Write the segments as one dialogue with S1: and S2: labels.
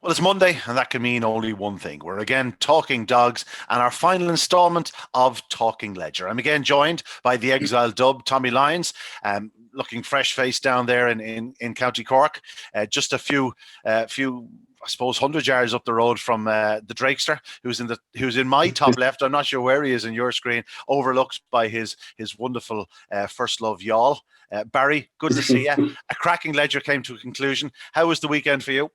S1: Well, it's Monday, and that can mean only one thing. We're again talking dogs and our final installment of Talking Ledger. I'm again joined by the exile dub, Tommy Lyons, looking fresh-faced down there in County Cork. Just a few, I suppose, 100 yards up the road from the Drakester, who's in my top left. I'm not sure where he is in your screen, overlooked by his wonderful first love yawl. Barry, good to see you. A cracking Ledger came to a conclusion. How was the weekend for you?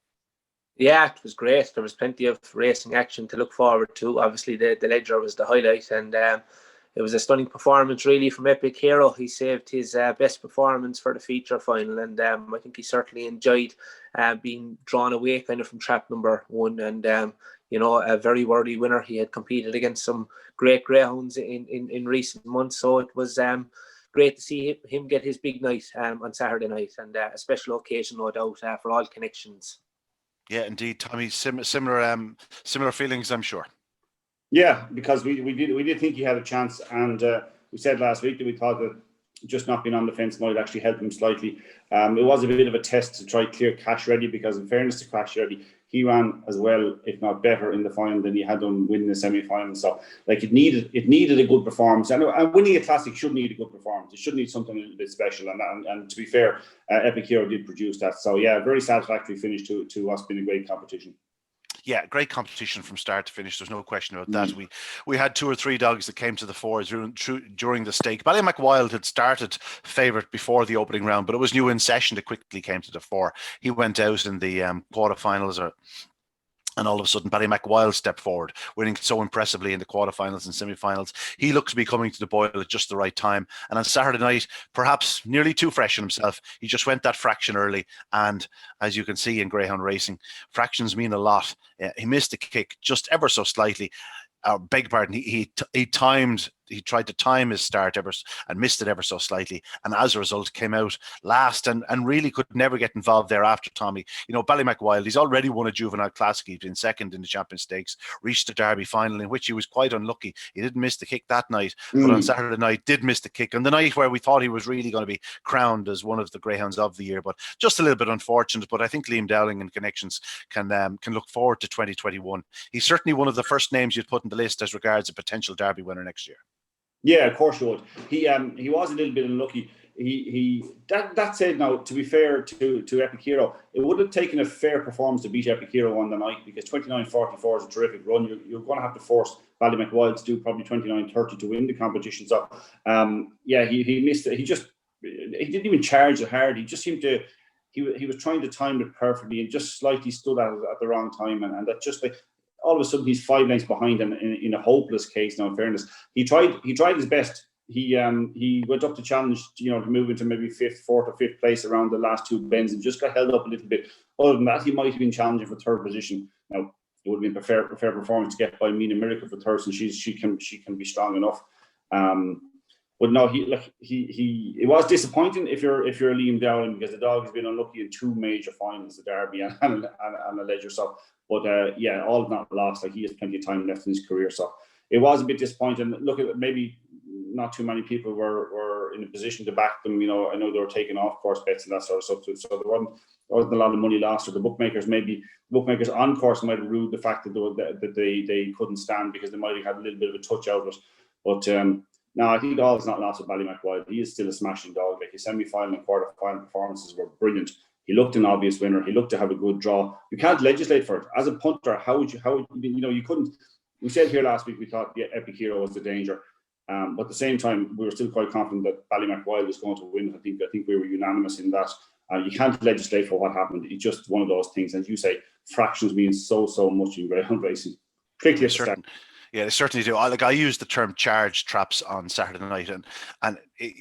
S2: Yeah, it was great. There was plenty of racing action to look forward to. Obviously, the Ledger was the highlight, and it was a stunning performance, really, from Epic Hero. He saved his best performance for the feature final, and I think he certainly enjoyed being drawn away kind of from trap number one, and a very worthy winner. He had competed against some great greyhounds in recent months, so it was great to see him get his big night on Saturday night, and a special occasion, no doubt, for all connections.
S1: Yeah, indeed, Tommy. Similar feelings, I'm sure.
S3: Yeah, because we did think he had a chance, and we said last week that we thought that just not being on the fence might actually help him slightly. It was a bit of a test to try clear Cash Ready, because in fairness to Cash Ready, he ran as well, if not better, in the final than he had done winning the semi-final. So, like, it needed a good performance, and winning a classic should need a good performance. It should need something a little bit special, and to be fair, Epic Hero did produce that. So yeah, very satisfactory finish to us. Been a great competition.
S1: Yeah, great competition from start to finish. There's no question about that. We had two or three dogs that came to the fore during the stake. Ballymacwild had started favourite before the opening round, but it was New In Session that quickly came to the fore. He went out in the quarterfinals, and all of a sudden, Ballymacwild stepped forward, winning so impressively in the quarterfinals and semi-finals. He looked to be coming to the boil at just the right time. And on Saturday night, perhaps nearly too fresh in himself, he just went that fraction early. And as you can see in Greyhound racing, fractions mean a lot. He missed the kick just ever so slightly. Beg pardon, he tried to time his start and missed it ever so slightly, and as a result came out last and really could never get involved thereafter. Tommy, Ballymacwild, he's already won a juvenile classic. He's been second in the Champion Stakes, reached the Derby final, in which he was quite unlucky. He didn't miss the kick that night, but on Saturday night did miss the kick, on the night where we thought he was really going to be crowned as one of the Greyhounds of the year. But just a little bit unfortunate. But I think Liam Dowling and connections can look forward to 2021. He's certainly one of the first names you'd put in the list as regards a potential Derby winner next year.
S3: Yeah, of course you would. He was a little bit unlucky. That said, now, to be fair to Epic Hero, it would have taken a fair performance to beat Epic Hero on the night, because 29.44 is a terrific run. You're going to have to force Ballymacwild to do probably 29.30 to win the competition. So he missed it. He didn't even charge it hard. He just seemed to he was trying to time it perfectly and just slightly stood at the wrong time, and that just, like, all of a sudden he's 5 lengths behind him in a hopeless case. Now, in fairness, he tried his best. He went up to challenge, to move into maybe fourth or fifth place around the last two bends, and just got held up a little bit. Other than that, he might have been challenging for third position. Now, it would have been a fair performance to get by Mina Miracle for third, and she can be strong enough. But no, it was disappointing if you're Liam Dowling, because the dog has been unlucky in 2 major finals, the Derby and the Ledger. So, but all is not lost. Like, he has plenty of time left in his career. So it was a bit disappointing. Look, at maybe not too many people were in a position to back them. I know they were taking off course bets and that sort of stuff too. So there wasn't a lot of money lost. Or the bookmakers on course might have ruled the fact that they couldn't stand, because they might have had a little bit of a touch out of it. But no, I think all is not lost with Ballymacwild. He is still a smashing dog. Like, his semi-final and quarter-final performances were brilliant. He looked an obvious winner. He looked to have a good draw. You can't legislate for it. As a punter, you couldn't. We said here last week we thought Epic Hero was the danger. But at the same time, we were still quite confident that Ballymacwild was going to win. I think we were unanimous in that. You can't legislate for what happened. It's just one of those things. As you say, fractions mean so much in greyhound racing. Quickly,
S1: yeah, they certainly do. I used the term charge traps on Saturday night, and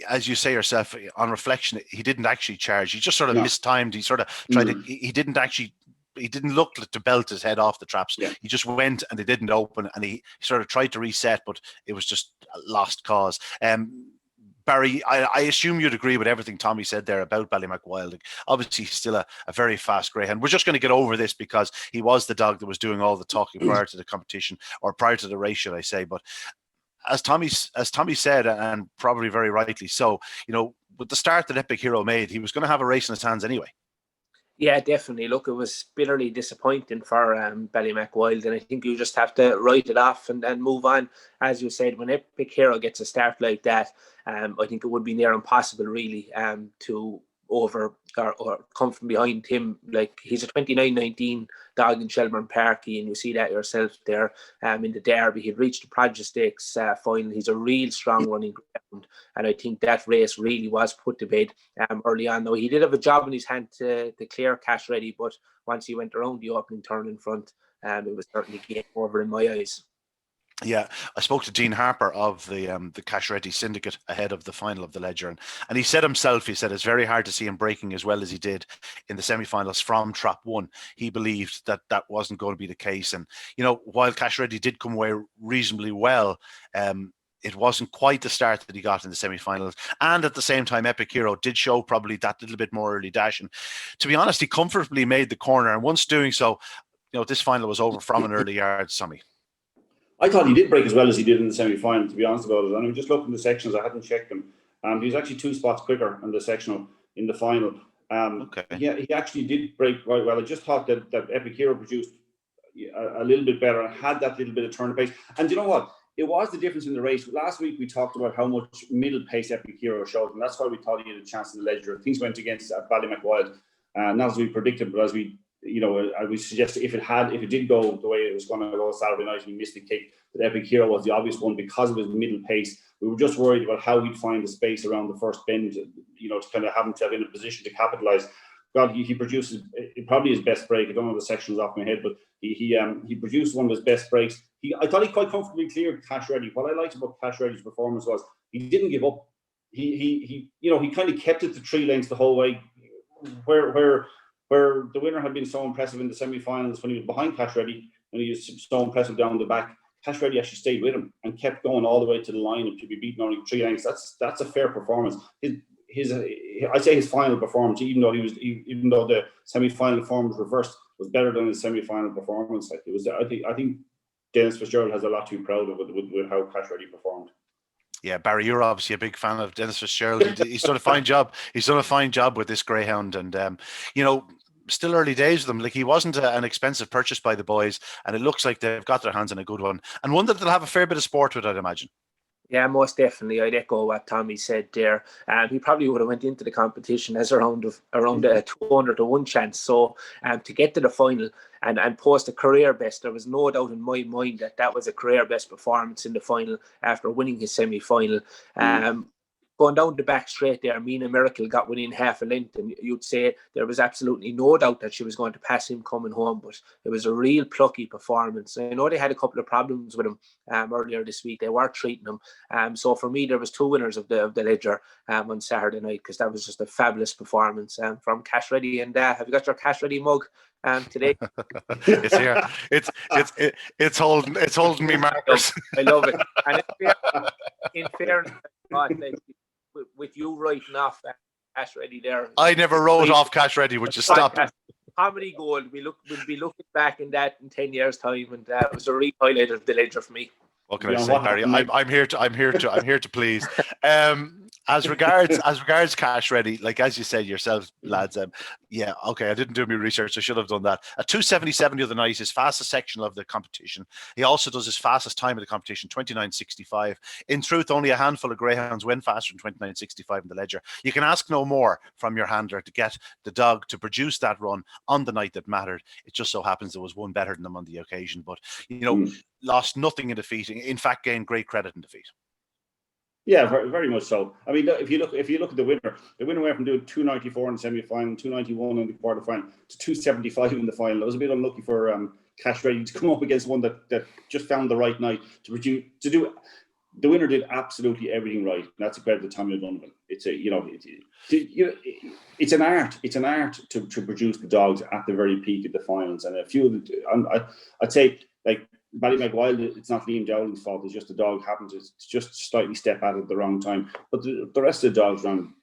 S1: as you say yourself, on reflection, he didn't actually charge. He just sort of mistimed. He sort of tried to. He didn't look to belt his head off the traps. Yeah. He just went and they didn't open, and he sort of tried to reset, but it was just a lost cause. Barry, I assume you'd agree with everything Tommy said there about Ballymacwild. Obviously, he's still a very fast greyhound. We're just going to get over this because he was the dog that was doing all the talking prior to the competition, or prior to the race, should I say. But as Tommy said, and probably very rightly so, with the start that Epic Hero made, he was going to have a race in his hands anyway.
S2: Yeah, definitely. Look, it was bitterly disappointing for Ballymac and I think you just have to write it off and move on. As you said, when Epic Hero gets a start like that, I think it would be near impossible, really, to or come from behind him. Like, he's a 29-19 dog in Shelburne Parky, and you see that yourself there in the Derby. He'd reached the Produce Stakes final. He's a real strong running ground, and I think that race really was put to bed early on. Now, he did have a job in his hand to clear Cash Ready, but once he went around the opening turn in front, it was certainly game over in my eyes.
S1: Yeah, I spoke to Dean Harper of the Cash Ready Syndicate ahead of the final of the Ledger, and he said himself, he said it's very hard to see him breaking as well as he did in the semi-finals from Trap 1. He believed that that wasn't going to be the case, and while Cash Ready did come away reasonably well, it wasn't quite the start that he got in the semi-finals, and at the same time, Epic Hero did show probably that little bit more early dash, and to be honest, he comfortably made the corner, and once doing so, this final was over from an early yard, Sammy.
S3: I thought he did break as well as he did in the semi-final, to be honest about it. And I'm just looking at the sections. I hadn't checked them. He was actually 2 spots quicker in the sectional in the final.
S1: Okay.
S3: Yeah, he actually did break right well. I just thought that Epic Hero produced a little bit better and had that little bit of turn of pace. And you know what? It was the difference in the race. Last week we talked about how much middle pace Epic Hero showed, and that's why we thought he had a chance in the Ledger. Things went against Ballymac Wild, not as we predicted, but as we I would suggest if it did go the way it was going to go Saturday night, he missed the kick, that Epic Hero was the obvious one because of his middle pace. We were just worried about how he'd find the space around the first bend, to kind of have himself in a position to capitalise. God, he produces probably his best break. I don't know the sections off my head, but he produced one of his best breaks. I thought he quite comfortably cleared Cash Ready. What I liked about Cash Ready's performance was he didn't give up. He kind of kept it to 3 lengths the whole way, where the winner had been so impressive in the semi-finals when he was behind Cash Ready, and he was so impressive down the back. Cash Ready actually stayed with him and kept going all the way to the line and to be beaten only 3 lengths. That's a fair performance. I'd say his final performance, even though the semi-final form was reversed, was better than his semi-final performance. Like, it was. I think Dennis Fitzgerald has a lot to be proud of with how Cash Ready performed.
S1: Yeah, Barry, you're obviously a big fan of Dennis Fitzgerald. He's done a fine job. He's done a fine job with this Greyhound, and still early days with him. Like, he wasn't an expensive purchase by the boys, and it looks like they've got their hands on a good one, and one that they'll have a fair bit of sport with, I'd imagine.
S2: Yeah, most definitely. I'd echo what Tommy said there. He probably would have went into the competition as around a 200 to 1 chance. So to get to the final and post a career best, there was no doubt in my mind that was a career best performance in the final after winning his semi-final. Going down the back straight there, Mina Miracle got within half a length, and you'd say there was absolutely no doubt that she was going to pass him coming home, but it was a real plucky performance. I know they had a couple of problems with him earlier this week. They were treating him. So for me, there was 2 winners of the Ledger on Saturday night, because that was just a fabulous performance from Cash Ready. And have you got your Cash Ready mug today?
S1: It's here. It's holding me markers.
S2: I love it. And in fairness, with you writing off Cash Ready there,
S1: I never wrote off Cash Ready, which is stop.
S2: Comedy gold. We'll be looking back in that in 10 years' time, and it was a real highlight of the Ledger for me.
S1: What can I say, Barry? I'm here to please. As regards Cash Ready, like as you said yourself, lads, yeah, okay, I didn't do my research. I should have done that. At 2:77 the other night, his fastest section of the competition. He also does his fastest time of the competition, 29:65. In truth, only a handful of Greyhounds went faster than 29:65 in the Ledger. You can ask no more from your handler to get the dog to produce that run on the night that mattered. It just so happens there was one better than him on the occasion, but lost nothing in defeat. In fact, gained great credit in defeat.
S3: Yeah, very, very much so. I mean, if you look at the winner went from doing 294 in the semi-final, 291 in the quarter-final, to 275 in the final. It was a bit unlucky for Cash Ready to come up against one that just found the right night to produce. The winner did absolutely everything right. And that's a credit to Tommy O'Donovan. It's it's an art. It's an art to produce the dogs at the very peak of the finals. And a few of the, I'd say, like Ballymac Wild, it's not Liam Dowling's fault. It's just the dog happened to just slightly step at it at the wrong time. But the rest of the dogs ran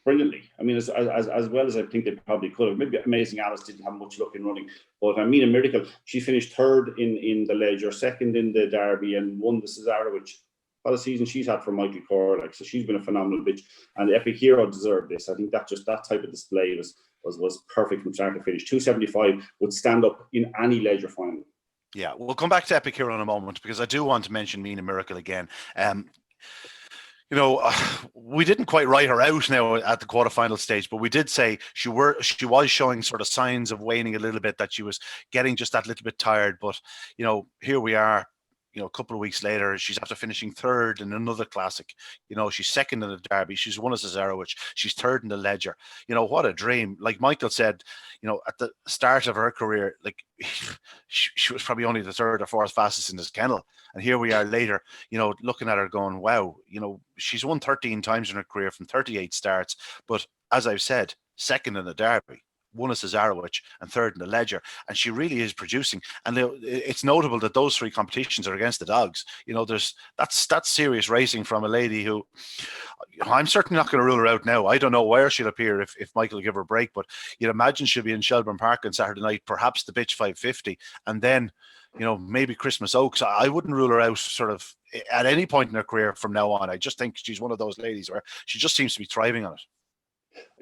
S3: brilliantly. I mean, as well as I think they probably could have. Maybe Amazing Alice didn't have much luck in running, but I mean, a miracle. She finished 3rd in the Ledger, 2nd in the Derby, and won the Cesarewitch. what a season she's had for Michael Corr. Like, so she's been a phenomenal bitch, and the Epic Hero deserved this. I think that type of display was perfect from start to finish. 275 would stand up in any Leger final.
S1: Yeah, we'll come back to Epic Hero in a moment, because I do want to mention Mina Miracle again. We didn't quite write her out now at the quarterfinal stage, but we did say she was showing sort of signs of waning a little bit, that she was getting just that little bit tired. But, here we are, a couple of weeks later, she's after finishing third in another classic. She's second in the Derby. She's won a Cesarewitch. She's third in the Leger. What a dream. Like Michael said, at the start of her career, like she was probably only the third or fourth fastest in this kennel. And here we are later, looking at her going, wow, she's won 13 times in her career from 38 starts. But as I've said, second in the Derby, won a Cesarewitch, and third in the Leger, and she really is producing. And it's notable that those three competitions are against the dogs. That's serious racing from a lady who, I'm certainly not going to rule her out now. I don't know where she'll appear if Michael will give her a break, but you'd imagine she'll be in Shelbourne Park on Saturday night, perhaps the Bitch 550, and then maybe Christmas Oaks. I wouldn't rule her out sort of at any point in her career from now on. I just think she's one of those ladies where she just seems to be thriving on it.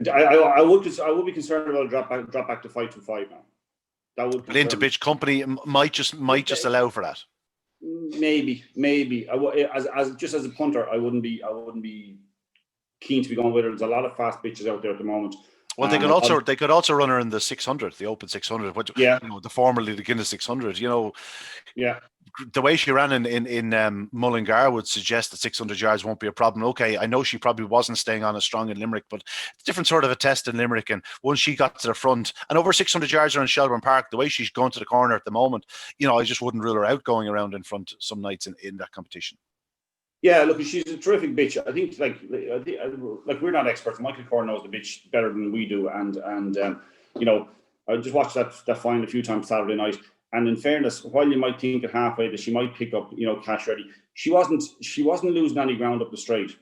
S3: I would be concerned about a drop back to 525 now. That would.
S1: But into Bitch Company might just allow for that.
S3: Maybe. As a punter, I wouldn't be keen to be going with her. There's a lot of fast bitches out there at the moment.
S1: Well, they could also run her in the 600, the Open 600, which, the formerly the Guinness 600.
S3: Yeah.
S1: The way she ran in Mullingar would suggest that 600 yards won't be a problem. Okay, I know she probably wasn't staying on as strong in Limerick, but it's a different sort of a test in Limerick. And once she got to the front, and over 600 yards around Shelbourne Park, the way she's going to the corner at the moment, I just wouldn't rule her out going around in front some nights in that competition.
S3: Yeah, look, she's a terrific bitch. I think, like we're not experts. Michael Corr knows the bitch better than we do, and I just watched that final a few times Saturday night. And in fairness, while you might think at halfway that she might pick up, Cash Ready, she wasn't losing any ground up the straight.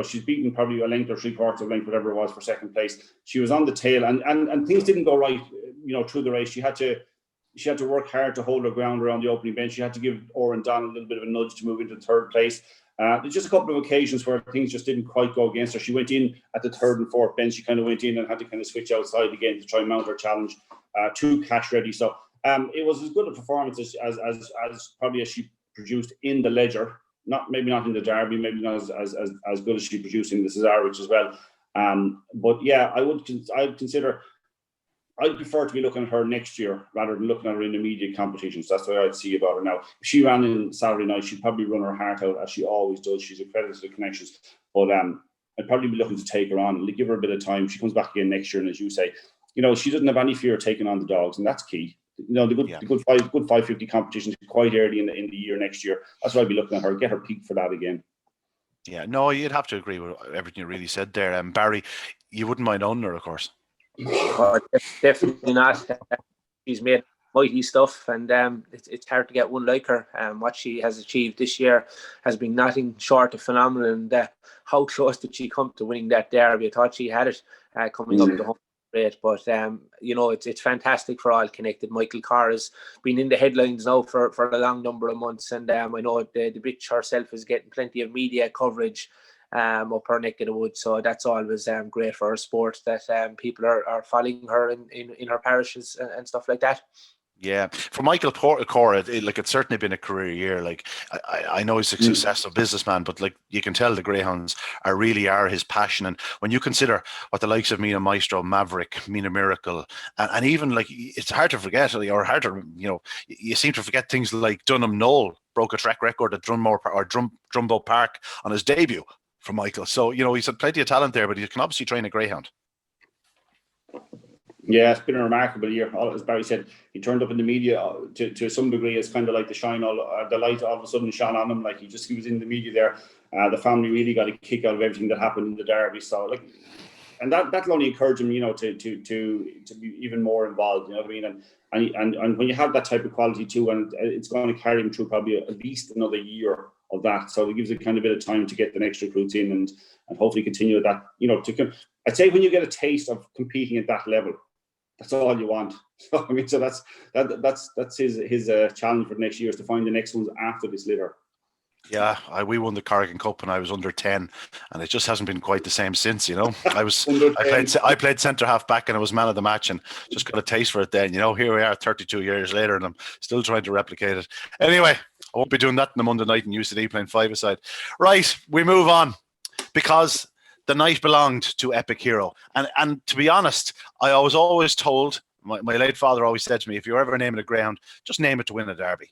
S3: She's beaten probably a length or three-quarters of length, whatever it was, for second place. She was on the tail, and things didn't go right, through the race. She had to work hard to hold her ground around the opening bench. She had to give Oren Don a little bit of a nudge to move into third place. There's just a couple of occasions where things just didn't quite go against her. She went in at the third and fourth bench. She kind of went in and had to kind of switch outside again to try and mount her challenge to Cash Ready. So it was as good a performance as probably as she produced in the Leger. Maybe not in the Derby, maybe not as good as she produced in the Cesarewitch as well. But yeah, I'd prefer to be looking at her next year rather than looking at her in immediate competitions. That's the way I'd see about her now. If she ran in Saturday night, she'd probably run her heart out, as she always does. She's a credit to the connections. But I'd probably be looking to take her on, give her a bit of time. She comes back again next year, and as you say, she doesn't have any fear of taking on the dogs, and that's key. The good 550 competitions quite early in the year next year. That's why I'd be looking at her, get her peak for that again.
S1: Yeah, no, you'd have to agree with everything you really said there. Barry, you wouldn't mind owning her, of course.
S2: Definitely not. She's made mighty stuff, and it's hard to get one like her. What she has achieved this year has been nothing short of phenomenal. And how close did she come to winning that Derby? I thought she had it coming up the home straight, but it's fantastic for all connected. Michael Corr has been in the headlines now for a long number of months, and I know the bitch herself is getting plenty of media coverage up her neck of the woods. So that's always great for her sport, that people are following her in her parishes and stuff like that.
S1: Yeah, for Michael Corr, it's certainly been a career year. Like I know he's a successful businessman, but like you can tell the Greyhounds really are his passion. And when you consider what the likes of Mina Maestro, Maverick, Mina Miracle, and even like it's hard to forget, or hard to you seem to forget things like Dunham Knoll broke a track record at Drumbo Park on his debut for Michael. So he's had plenty of talent there, but he can obviously train a Greyhound.
S3: Yeah, it's been a remarkable year. As Barry said, he turned up in the media to some degree as kind of like the light all of a sudden shone on him. Like he was in the media there. The family really got a kick out of everything that happened in the Derby. So and that'll only encourage him, to be even more involved. You know what I mean? And when you have that type of quality too, and it's going to carry him through probably at least another year of that. So it gives it kind of a bit of time to get the next recruits in and hopefully continue at that. I'd say when you get a taste of competing at that level, that's all you want. So I mean, so that's his challenge for next year, is to find the next ones after this litter.
S1: Yeah, we won the Corrigan Cup when I was under 10, and it just hasn't been quite the same since.
S3: Under
S1: I played centre half back, and I was man of the match, and just got a taste for it. Then here we are, 32 years later, and I'm still trying to replicate it. Anyway, I won't be doing that on a Monday night in UCD playing five-a-side. Right, we move on because the night belonged to Epic Hero, and to be honest, I was always told. My late father always said to me, if you're ever naming a greyhound, just name it to win a derby.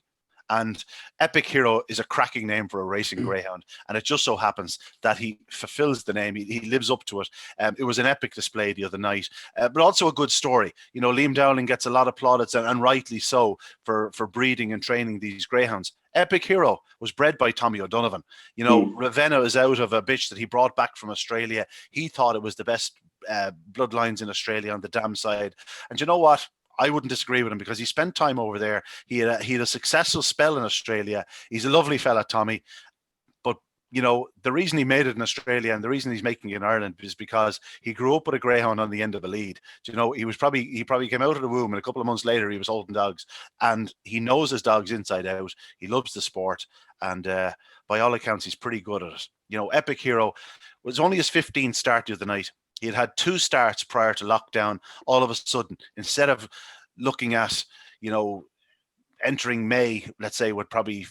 S1: And Epic Hero is a cracking name for a racing greyhound. And it just so happens that he fulfills the name. He lives up to it. It was an epic display the other night, but also a good story. Liam Dowling gets a lot of plaudits, and rightly so, for breeding and training these greyhounds. Epic Hero was bred by Tommy O'Donovan. Ravenna is out of a bitch that he brought back from Australia. He thought it was the best bloodlines in Australia on the dam side. And you know what? I wouldn't disagree with him because he spent time over there. He had a successful spell in Australia. He's a lovely fella, Tommy. But, the reason he made it in Australia and the reason he's making it in Ireland is because he grew up with a greyhound on the end of a lead. He probably came out of the womb, and a couple of months later he was holding dogs, and he knows his dogs inside out. He loves the sport, and by all accounts, he's pretty good at it. Epic Hero was only his 15th start the other night. He had 2 starts prior to lockdown. All of a sudden, instead of looking at, entering May, let's say, with probably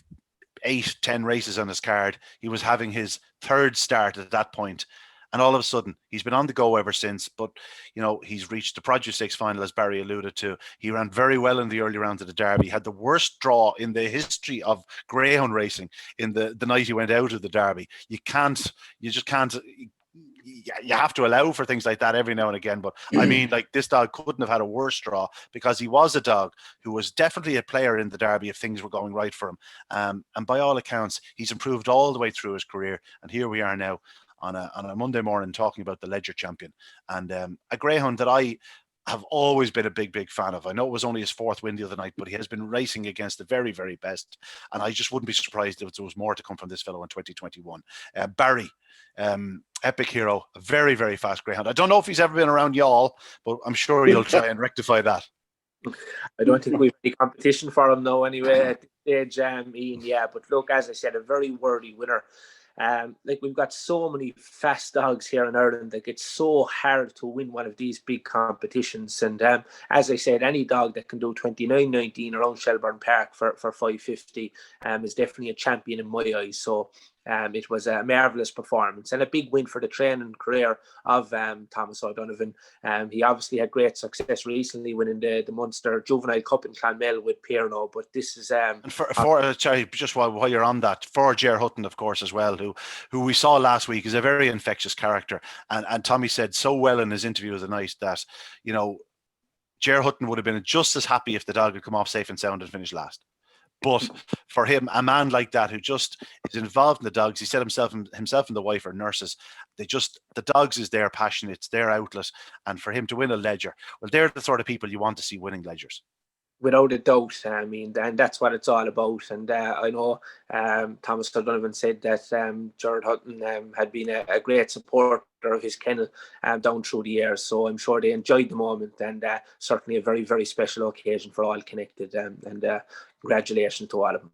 S1: 8-10 races on his card, he was having his 3rd start at that point. And all of a sudden, he's been on the go ever since. But, he's reached the Produce Stakes final, as Barry alluded to. He ran very well in the early rounds of the Derby. He had the worst draw in the history of greyhound racing in the night he went out of the Derby. You just can't. You have to allow for things like that every now and again. But I mean, this dog couldn't have had a worse draw because he was a dog who was definitely a player in the Derby if things were going right for him. And by all accounts, he's improved all the way through his career. And here we are now on a Monday morning talking about the Leger champion and a greyhound that I have always been a big fan of. I know it was only his 4th win the other night, but he has been racing against the very, very best. And I just wouldn't be surprised if there was more to come from this fellow in 2021. Barry, Epic Hero, a very, very fast greyhound. I don't know if he's ever been around y'all, but I'm sure he'll try and rectify that.
S2: I don't think we've any competition for him now anyway at this stage, Ian. Yeah, but look, as I said, a very worthy winner. We've got so many fast dogs here in Ireland. It's so hard to win one of these big competitions. And as I said, any dog that can do 29.19 around Shelbourne Park for 550 is definitely a champion in my eyes. So it was a marvellous performance and a big win for the training career of Thomas O'Donovan. He obviously had great success recently winning the Munster Juvenile Cup in Clonmel with Pierno, but this is
S1: and sorry, just while you're on that, for Ger Hutton, of course, as well, who we saw last week is a very infectious character, and Tommy said so well in his interview of the night that Ger Hutton would have been just as happy if the dog had come off safe and sound and finished last. But for him, a man like that who just is involved in the dogs, he said himself and the wife are nurses. The dogs is their passion, it's their outlet. And for him to win a Leger, well, they're the sort of people you want to see winning Legers.
S2: Without a doubt, and that's what it's all about. And I know Thomas O'Donovan said that Gerard Hutton had been a great supporter of his kennel down through the years. So I'm sure they enjoyed the moment, and certainly a very, very special occasion for all connected. And congratulations to all of them.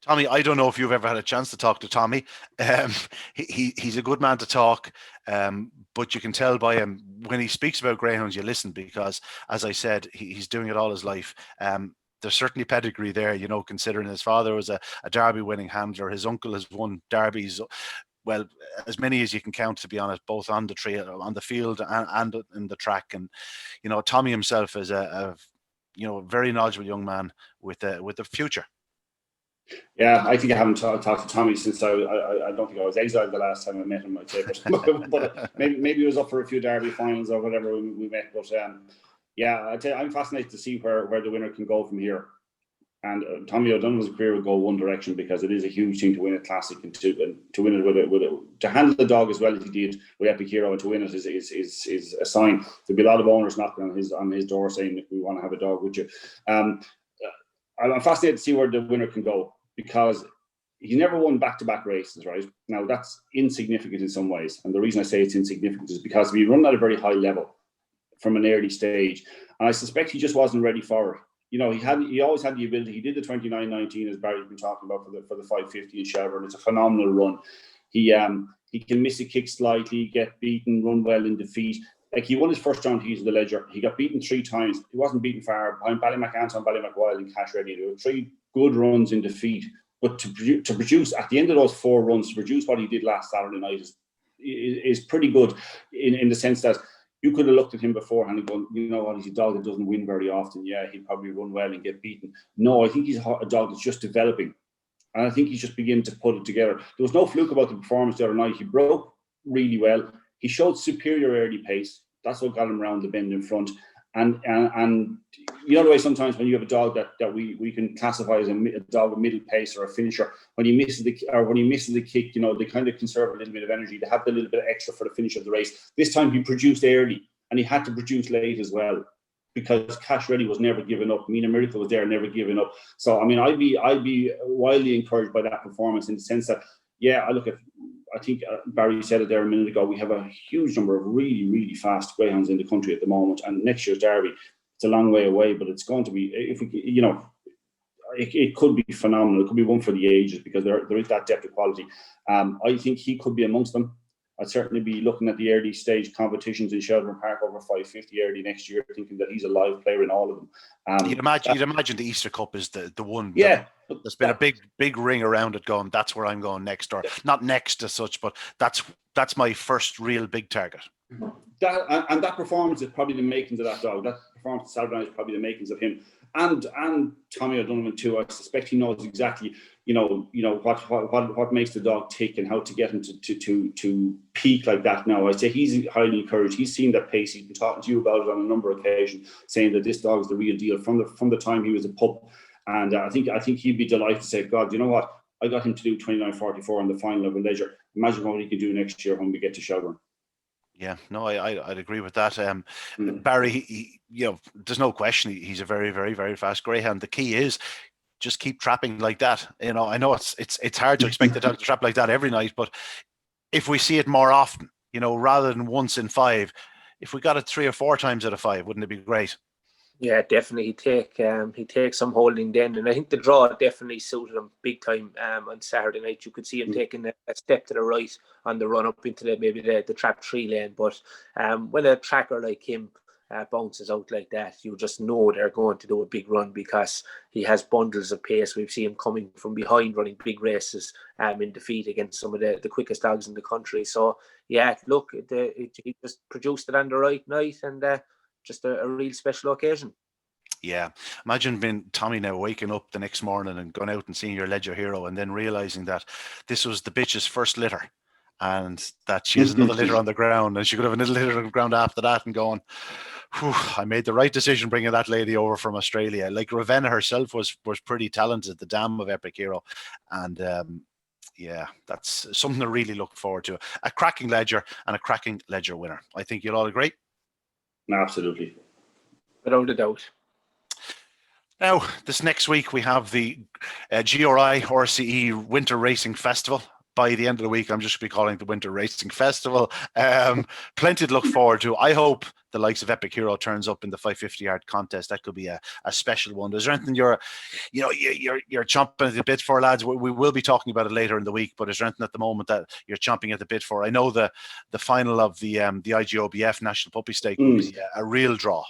S1: Tommy, I don't know if you've ever had a chance to talk to Tommy. He's a good man to talk, but you can tell by him when he speaks about greyhounds, you listen because, as I said, he's doing it all his life. There's certainly pedigree there, considering his father was a Derby-winning handler. His uncle has won Derbies, well, as many as you can count, to be honest, both on the trail, on the field, and in the track. And Tommy himself is a very knowledgeable young man with a future.
S3: Yeah, I think I haven't talked to Tommy since I don't think I was exiled the last time I met him, I'd say. But maybe it was up for a few Derby finals or whatever we met. But yeah, I tell you, I'm fascinated to see where the winner can go from here. And Tommy O'Donovan's career will go one direction because it is a huge thing to win a classic and to win it to handle the dog as well as he did with Epic Hero, and to win it is a sign. There'll be a lot of owners knocking on his door saying, "If we want to have a dog with you." I'm fascinated to see where the winner can go, because he never won back-to-back races, right? Now, that's insignificant in some ways. And the reason I say it's insignificant is because we run at a very high level from an early stage. And I suspect he just wasn't ready for it. he always had the ability. He did the 29.19 as Barry's been talking about for the 550 in Shelburne. It's a phenomenal run. He can miss a kick slightly, get beaten, run well in defeat. Like, he won his first round heat of the Ledger. He got beaten 3 times. He wasn't beaten far behind Ballymac Anton, Ballymac Wild, and Cash Ready. There were 3 good runs in defeat. But to produce at the end of those 4 runs, to produce what he did last Saturday night is pretty good in the sense that you could have looked at him beforehand and gone, you know what, he's a dog that doesn't win very often. Yeah, he'd probably run well and get beaten. No, I think he's a dog that's just developing. And I think he's just beginning to put it together. There was no fluke about the performance the other night. He broke really well. He showed superior early pace. That's what got him around the bend in front. And you know the way sometimes when you have a dog that we can classify as a dog of middle pace or a finisher, when he misses the kick, they kind of conserve a little bit of energy. They have the little bit extra for the finish of the race. This time he produced early and he had to produce late as well, because Cash Ready was never giving up. Mina Miracle was there, never giving up. So I mean, I'd be wildly encouraged by that performance, in the sense that, I think Barry said it there a minute ago, we have a huge number of really, really fast greyhounds in the country at the moment. And next year's Derby, it's a long way away, but it's going to be, it could be phenomenal. It could be one for the ages, because there is that depth of quality. I think he could be amongst them. I'd certainly be looking at the early stage competitions in Shelburne Park over 550 early next year, thinking that he's a live player in all of them.
S1: You'd imagine the Easter Cup is the one.
S3: Yeah.
S1: There's been a big ring around it going, that's where I'm going next, or not next as such, but that's my first real big target.
S3: That performance is probably the makings of that dog. That performance Saturday night is probably the makings of him. And Tommy O'Donovan too. I suspect he knows exactly, what makes the dog tick and how to get him to peak like that now. I'd say he's highly encouraged. He's seen that pace. He's been talking to you about it on a number of occasions, saying that this dog is the real deal from the time he was a pup. And I think he'd be delighted to say, God, you know what? I got him to do 29.44 in the final of a Ledger. Imagine what he could do next year when we get to Shelburne.
S1: Yeah, no, I'd agree with that. Barry, he, there's no question he's a very, very, very fast greyhound. The key is just keep trapping like that. I know it's hard to expect the dog to trap like that every night, but if we see it more often, rather than once in 5, if we got it 3 or 4 times out of 5, wouldn't it be great?
S2: Yeah, definitely. He'd take some holding then, and I think the draw definitely suited him big time on Saturday night. You could see him taking a step to the right on the run up into the trap 3 lane. But when a tracker like him bounces out like that, you just know they're going to do a big run, because he has bundles of pace. We've seen him coming from behind, running big races in defeat against some of the quickest dogs in the country. So yeah, look, he just produced it on the right night, and just a real special occasion.
S1: Yeah. Imagine being Tommy now waking up the next morning and going out and seeing your Ledger Hero, and then realising that this was the bitch's first litter, and that she has another litter on the ground, and she could have another litter on the ground after that, and going, I made the right decision bringing that lady over from Australia. Like, Ravenna herself was pretty talented, the dam of Epic Hero. And that's something to really look forward to. A cracking Ledger and a cracking Ledger winner. I think you'll all agree.
S3: Absolutely.
S2: Without a doubt.
S1: Now, this next week we have the GRI RCE Winter Racing Festival. By the end of the week, I'm just going to be calling it the Winter Racing Festival. Plenty to look forward to. I hope the likes of Epic Hero turns up in the 550-yard contest. That could be a special one. Is there anything you're chomping at the bit for, lads? We will be talking about it later in the week, but is there anything at the moment that you're chomping at the bit for? I know the final of the IGOBF National Puppy Stake will be a real draw.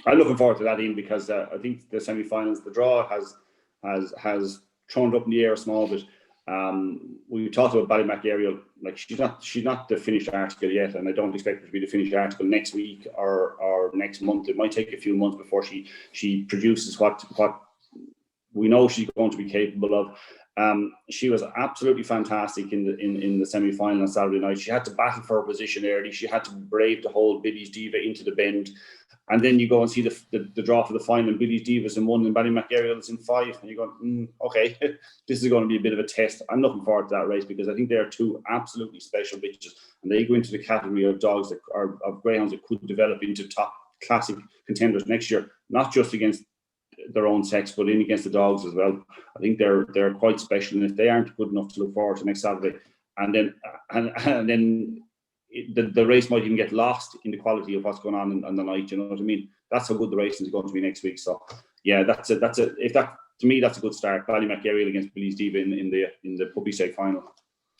S3: I'm looking forward to that, Ian, because I think the semi-finals, the draw has thrown it up in the air a small bit. We talked about Ballymac Ariel. Like, she's not the finished article yet, and I don't expect her to be the finished article next week or next month. It might take a few months before she produces what we know she's going to be capable of. She was absolutely fantastic in the semi-final on Saturday night. She had to battle for her position early. She had to brave the whole Billy's Diva into the bend. And then you go and see the draw for the final, and Billy's Divas in 1 and Ballymac Ariel is in 5. And you go, okay, this is going to be a bit of a test. I'm looking forward to that race, because I think they are 2 absolutely special bitches. And they go into the category of dogs that are of greyhounds that could develop into top classic contenders next year, not just against their own sex, but in against the dogs as well. I think they're quite special. And if they aren't good enough to look forward to next Saturday, and then the race might even get lost in the quality of what's going on the night. You know what I mean? That's how good the racing is going to be next week. So yeah, to me, that's a good start. Ballymacariel against Billy's Diva in the Puppy Stake final.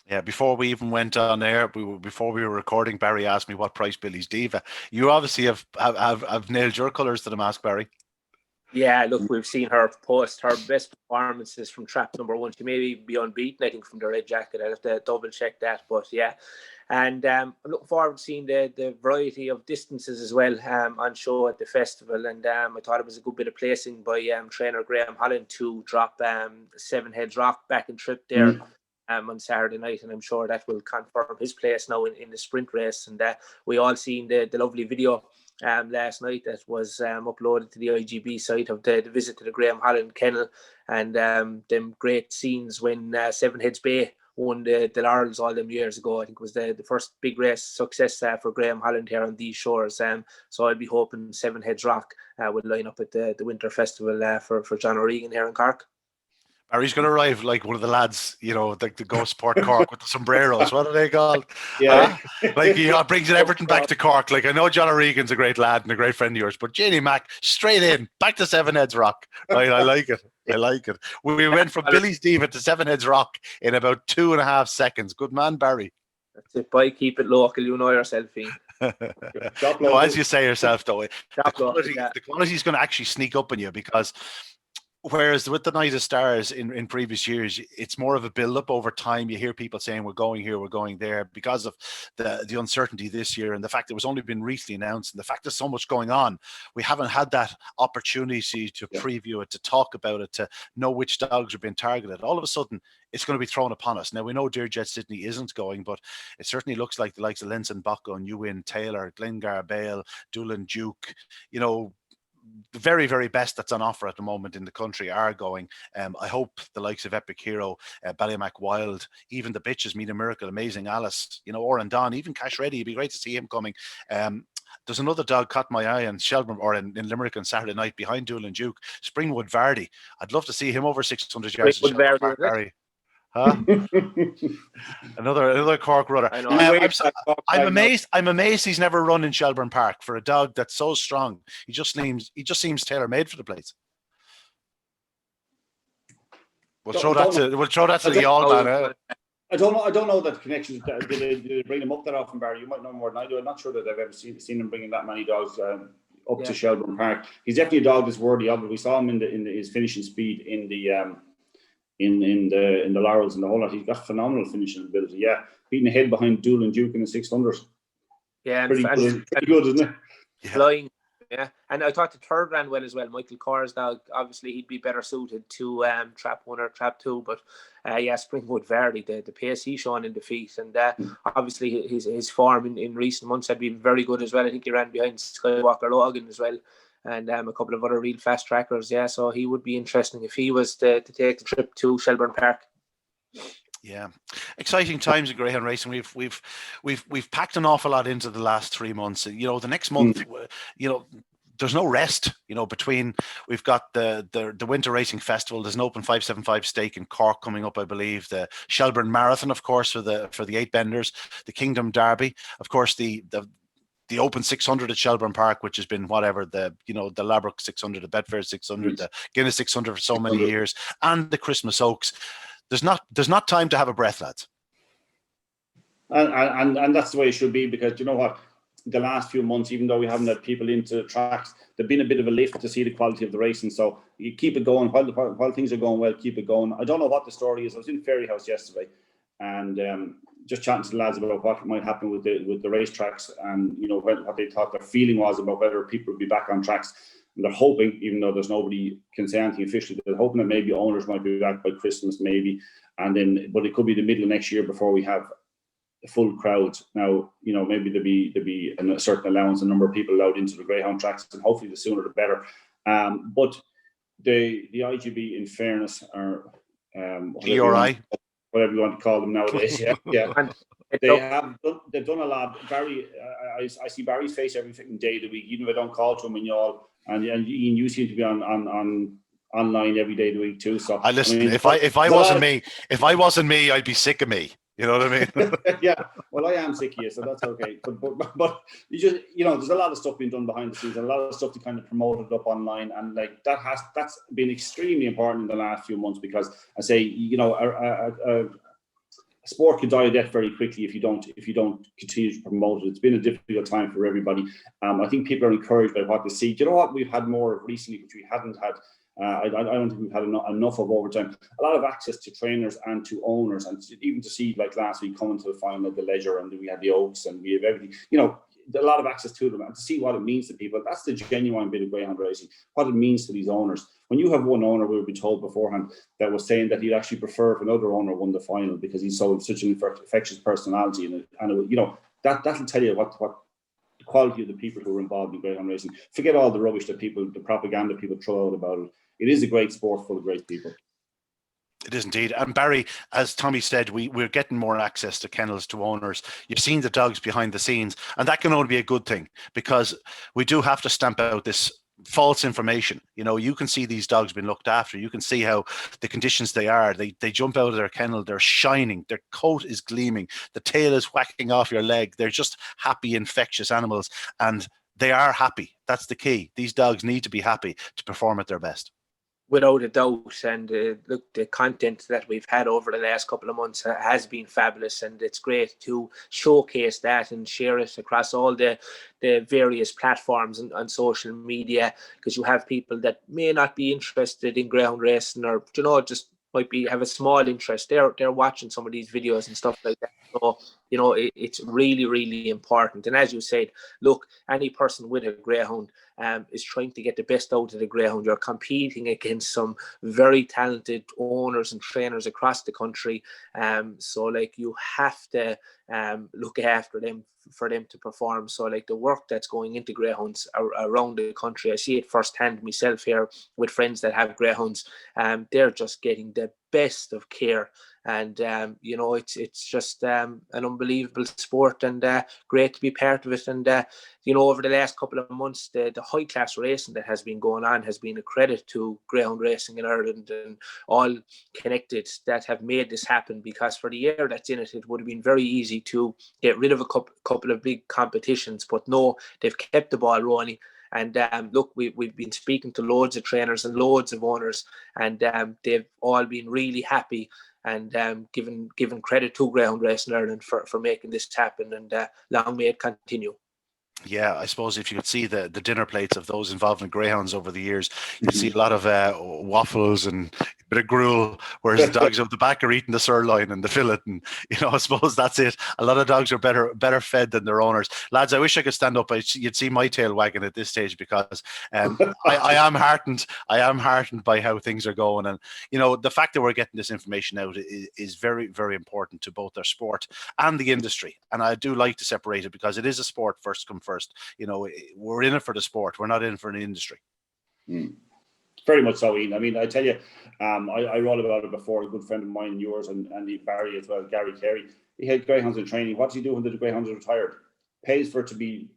S1: Yeah, before we even went on air, before we were recording, Barry asked me what price Billy's Diva. You obviously have nailed your colours to the mask, Barry.
S2: Yeah, look, we've seen her post her best performances from trap number 1. She may be unbeaten, I think, from the red jacket. I'll have to double check that, but yeah. And I'm looking forward to seeing the variety of distances as well on show at the festival. And I thought it was a good bit of placing by trainer Graham Holland to drop Seven Heads Rock back in trip there on Saturday night. And I'm sure that will confirm his place now in the sprint race. And we all seen the lovely video last night that was uploaded to the IGB site of the visit to the Graham Holland kennel, and them great scenes when Seven Heads Bay won the laurels all them years ago. I think it was the first big race success for Graham Holland here on these shores. So I'd be hoping Seven Heads Rock would line up at the Winter Festival for John O'Regan here in Cork.
S1: Barry's going to arrive like one of the lads, you know, the Go Sport Cork with the sombreros. What are they called?
S3: Yeah.
S1: Like he brings everything back to Cork. Like I know John O'Regan's a great lad and a great friend of yours, but Janie Mac, straight in, back to Seven Heads Rock. Right, I like it. I like it. We went from Billy's Diva to Seven Heads Rock in about 2.5 seconds. Good man, Barry.
S2: That's it, boy. Keep it local. You know yourself, Ian.
S1: No, as you say yourself, though, the quality is going to actually sneak up on you, because whereas with the Night of Stars in previous years, it's more of a build-up over time. You hear people saying we're going here, we're going there, because of the uncertainty this year and the fact it was only been recently announced and the fact there's so much going on. We haven't had that opportunity to preview it, to talk about it, to know which dogs are being targeted. All of a sudden, it's going to be thrown upon us. Now, we know Dear Jet Sydney isn't going, but it certainly looks like the likes of Linson Bucko, Ewan Taylor, Glengar Bale, Doolan Duke, you know, the very, very best that's on offer at the moment in the country are going. I hope the likes of Epic Hero, Ballymac Wild, even the bitches, Meet a Miracle, Amazing Alice, you know, Oran Don, even Cash Ready. It'd be great to see him coming. There's another dog caught my eye in Shelburne or in Limerick on Saturday night behind Doolan Duke, Springwood Vardy. I'd love to see him over 600 yards. Vardy. Huh? another Cork runner. I'm amazed he's never run in Shelburne Park for a dog that's so strong. He just seems tailor made for the place. We'll throw that to the all man.
S3: I don't know that connection. Did they bring him up that often, Barry? You might know more than I do. I'm not sure that I've ever seen him bringing that many dogs up to Shelburne Park. He's definitely a dog that's worthy of it. We saw him in his finishing speed in the laurels and the whole lot. He's got phenomenal finishing ability. Yeah, beating ahead behind Doolan Duke in the 600.
S2: Yeah,
S3: pretty good, isn't it?
S2: Yeah. Flying. Yeah, and I thought the third ran well as well. Michael Corr's dog, obviously he'd be better suited to Trap 1 or Trap 2, but Springwood Vardy, the pace he's shown in defeat, and obviously his form in recent months had been very good as well. I think he ran behind Skywalker Logan as well, and a couple of other real fast trackers. Yeah, so he would be interesting if he was to take the trip to Shelburne Park.
S1: Yeah, exciting times in greyhound racing. We've packed an awful lot into the last 3 months. You know, the next month, you know, there's no rest. You know, between we've got the Winter Racing Festival. There's an Open 575 stake in Cork coming up, I believe. The Shelburne Marathon, of course, for the 8 benders. The Kingdom Derby, of course, the Open 600 at Shelburne Park, which has been whatever, the Labrook 600, the Betfair 600, the Guinness 600 for so many years, and the Christmas Oaks. There's not time to have a breath, lads.
S3: And that's the way it should be, because you know what, the last few months, even though we haven't had people into tracks, there's been a bit of a lift to see the quality of the racing. So you keep it going while things are going well. Keep it going. I don't know what the story is. I was in Ferry House yesterday, and just chatting to the lads about what might happen with the racetracks, and you know what they thought their feeling was about whether people would be back on tracks. And they're hoping, even though there's nobody can say anything officially, they're hoping that maybe owners might be back by Christmas, maybe, but it could be the middle of next year before we have a full crowd. Now, you know, maybe there'll be a certain allowance, a number of people allowed into the greyhound tracks, and hopefully the sooner the better. But the IGB, in fairness, are
S1: ERI,
S3: whatever you want to call them nowadays. Yeah. They've done a lot. Barry, I see Barry's face every day of the week, even if I don't call to him and y'all. And Ian, you seem to be on online every day of the week too. So
S1: if I wasn't me, I'd be sick of me. You know what I mean?
S3: Yeah, well, I am sick here, so that's okay. But you just, there's a lot of stuff being done behind the scenes, and a lot of stuff to kind of promote it up online, and like that's been extremely important in the last few months, because I say, a sport could die a death very quickly if you don't continue to promote it. It's been a difficult time for everybody. I think people are encouraged by what they see. Do you know what we've had more of recently, which we hadn't had? I don't think we've had enough of over time. A lot of access to trainers and to owners, and even to see, like last week, coming to the final of the Leisure, and we had the Oaks, and we have everything. A lot of access to them, and to see what it means to people. That's the genuine bit of greyhound racing, what it means to these owners. When you have one owner, we would be told beforehand, that was saying that he'd actually prefer if another owner won the final, because he's such an infectious personality, and that'll tell you what the quality of the people who are involved in greyhound racing. Forget all the rubbish that the propaganda people throw out about it. It is a great sport full of great people.
S1: It is indeed. And Barry, as Tommy said, we're getting more access to kennels, to owners. You've seen the dogs behind the scenes, and that can only be a good thing, because we do have to stamp out this false information. You can see these dogs being looked after. You can see how the conditions they are. They jump out of their kennel, they're shining, their coat is gleaming, the tail is whacking off your leg. They're just happy, infectious animals, and they are happy. That's the key. These dogs need to be happy to perform at their best.
S2: Without a doubt, and look, the content that we've had over the last couple of months has been fabulous, and it's great to showcase that and share it across all the various platforms and social media, because you have people that may not be interested in greyhound racing, or just might have a small interest. They're watching some of these videos and stuff like that. So it's really, really important. And as you said, look, any person with a greyhound is trying to get the best out of the greyhound. You're competing against some very talented owners and trainers across the country. So like, you have to look after them for them to perform. So like, the work that's going into greyhounds around the country, I see it firsthand myself here with friends that have greyhounds. They're just getting the best of care, and it's just an unbelievable sport, and great to be part of it. And over the last couple of months, the high class racing that has been going on has been a credit to greyhound racing in Ireland and all connected that have made this happen, because for the year that's in it, it would have been very easy to get rid of a couple of big competitions, but no, they've kept the ball rolling. And look, we've been speaking to loads of trainers and loads of owners, and they've all been really happy, and given credit to Greyhound Racing Ireland for making this happen, and long may it continue.
S1: Yeah, I suppose if you could see the dinner plates of those involved in greyhounds over the years, you'd see a lot of waffles and a bit of gruel, whereas the dogs up the back are eating the sirloin and the fillet, and I suppose that's it. A lot of dogs are better fed than their owners. Lads, I wish I could stand up. You'd see my tail wagging at this stage, because I am heartened. I am heartened by how things are going, and the fact that we're getting this information out is very, very important to both our sport and the industry. And I do like to separate it, because it is a sport first come first. We're in it for the sport. We're not in it for an industry.
S3: Very much so, Ian. I mean, I tell you, I wrote about it before. A good friend of mine, yours, and Barry as well, Gary Carey. He had greyhounds in training. What does he do when the greyhounds are retired? Pays for it to be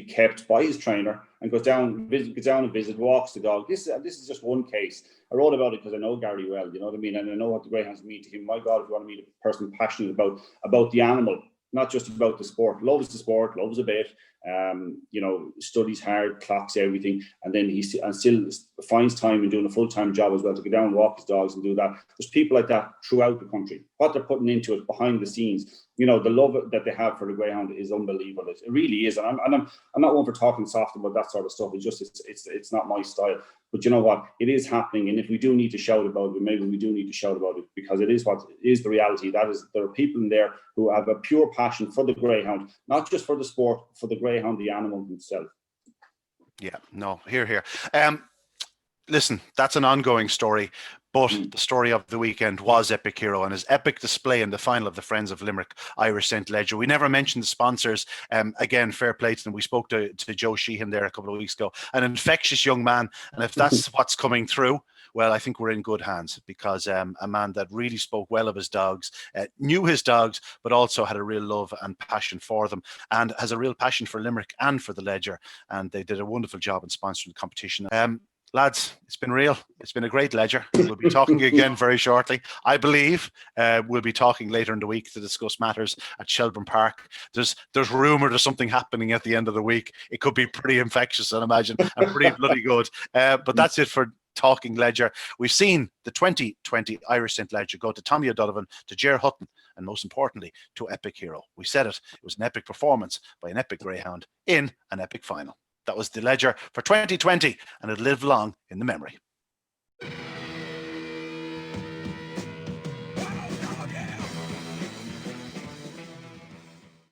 S3: kept by his trainer, and goes down and visit, walks the dog. This is just one case. I wrote about it because I know Gary well. You know what I mean, and I know what the greyhounds mean to him. My God, if you want to meet a person passionate about the animal, not just about the sport, loves the sport, loves a bit, studies hard, clocks everything, and then he still finds time in doing a full-time job as well to go down and walk his dogs and do that. There's people like that throughout the country. What they're putting into it behind the scenes, the love that they have for the greyhound is unbelievable. It really is. And I'm not one for talking soft about that sort of stuff. It's not my style. But you know what? It is happening, and if we do need to shout about it, maybe we do need to shout about it, because it is the reality. That is, there are people in there who have a pure passion for the greyhound, not just for the sport, for the greyhound, the animal himself.
S1: Yeah, no, here. Listen, that's an ongoing story, but the story of the weekend was Epic Hero and his epic display in the final of the Friends of Limerick Irish St. Leger. We never mentioned the sponsors. Again, fair play to them. We spoke to Joe Sheehan there a couple of weeks ago. An infectious young man, and if that's what's coming through, well, I think we're in good hands, because a man that really spoke well of his dogs, knew his dogs, but also had a real love and passion for them, and has a real passion for Limerick and for the Leger, and they did a wonderful job in sponsoring the competition. Lads, it's been real. It's been a great ledger. We'll be talking again very shortly. I believe we'll be talking later in the week to discuss matters at Shelburne Park. There's rumour there's something happening at the end of the week. It could be pretty infectious, I imagine, and pretty bloody good. But that's it for Talking Ledger. We've seen the 2020 Irish St. Ledger go to Tommy O'Donovan, to Ger Hutton, and most importantly, to Epic Hero. We said it. It was an epic performance by an epic Greyhound in an epic final. That was the ledger for 2020, and it lived long in the memory.